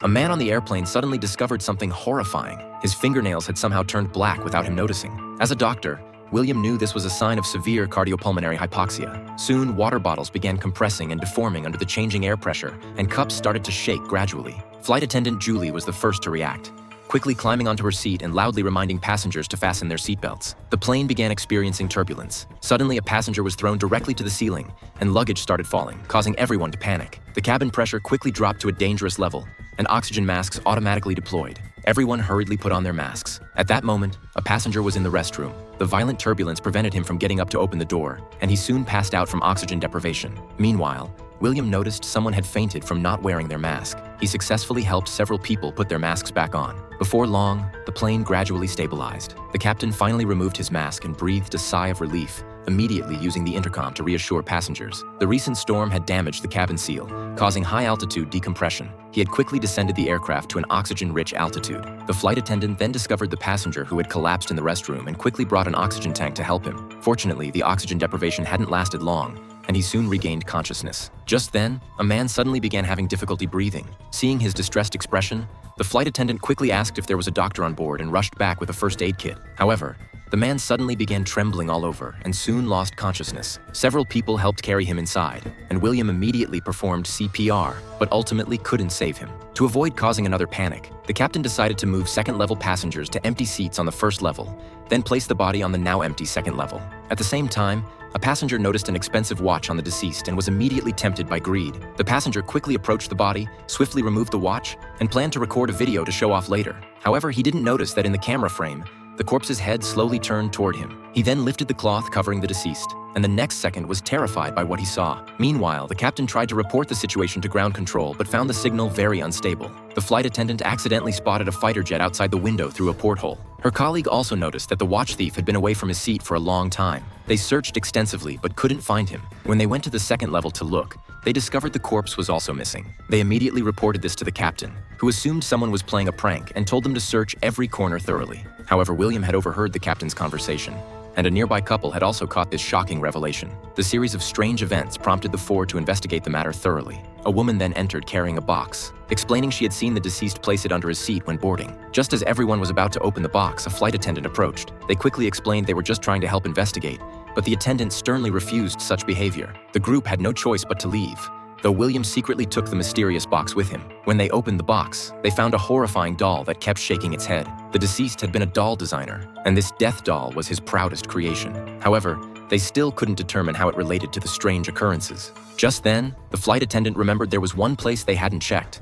A man on the airplane suddenly discovered something horrifying. His fingernails had somehow turned black without him noticing. As a doctor, William knew this was a sign of severe cardiopulmonary hypoxia. Soon, water bottles began compressing and deforming under the changing air pressure, and cups started to shake gradually. Flight attendant Julie was the first to react, quickly climbing onto her seat and loudly reminding passengers to fasten their seatbelts. The plane began experiencing turbulence. Suddenly, a passenger was thrown directly to the ceiling, and luggage started falling, causing everyone to panic. The cabin pressure quickly dropped to a dangerous level, and oxygen masks automatically deployed. Everyone hurriedly put on their masks. At that moment, a passenger was in the restroom. The violent turbulence prevented him from getting up to open the door, and he soon passed out from oxygen deprivation. Meanwhile, William noticed someone had fainted from not wearing their mask. He successfully helped several people put their masks back on. Before long, the plane gradually stabilized. The captain finally removed his mask and breathed a sigh of relief, immediately using the intercom to reassure passengers. The recent storm had damaged the cabin seal, causing high-altitude decompression. He had quickly descended the aircraft to an oxygen-rich altitude. The flight attendant then discovered the passenger who had collapsed in the restroom and quickly brought an oxygen tank to help him. Fortunately, the oxygen deprivation hadn't lasted long, and he soon regained consciousness. Just then, a man suddenly began having difficulty breathing. Seeing his distressed expression, the flight attendant quickly asked if there was a doctor on board and rushed back with a first aid kit. However, the man suddenly began trembling all over and soon lost consciousness. Several people helped carry him inside, and William immediately performed CPR, but ultimately couldn't save him. To avoid causing another panic, the captain decided to move second-level passengers to empty seats on the first level, then place the body on the now empty second level. At the same time, a passenger noticed an expensive watch on the deceased and was immediately tempted by greed. The passenger quickly approached the body, swiftly removed the watch, and planned to record a video to show off later. However, he didn't notice that in the camera frame, the corpse's head slowly turned toward him. He then lifted the cloth covering the deceased, and the next second was terrified by what he saw. Meanwhile, the captain tried to report the situation to ground control but found the signal very unstable. The flight attendant accidentally spotted a fighter jet outside the window through a porthole. Her colleague also noticed that the watch thief had been away from his seat for a long time. They searched extensively but couldn't find him. When they went to the second level to look, they discovered the corpse was also missing. They immediately reported this to the captain, who assumed someone was playing a prank and told them to search every corner thoroughly. However, William had overheard the captain's conversation, and a nearby couple had also caught this shocking revelation. The series of strange events prompted the four to investigate the matter thoroughly. A woman then entered carrying a box, explaining she had seen the deceased place it under his seat when boarding. Just as everyone was about to open the box, a flight attendant approached. They quickly explained they were just trying to help investigate, but the attendant sternly refused such behavior. The group had no choice but to leave, though William secretly took the mysterious box with him. When they opened the box, they found a horrifying doll that kept shaking its head. The deceased had been a doll designer, and this death doll was his proudest creation. However, they still couldn't determine how it related to the strange occurrences. Just then, the flight attendant remembered there was one place they hadn't checked.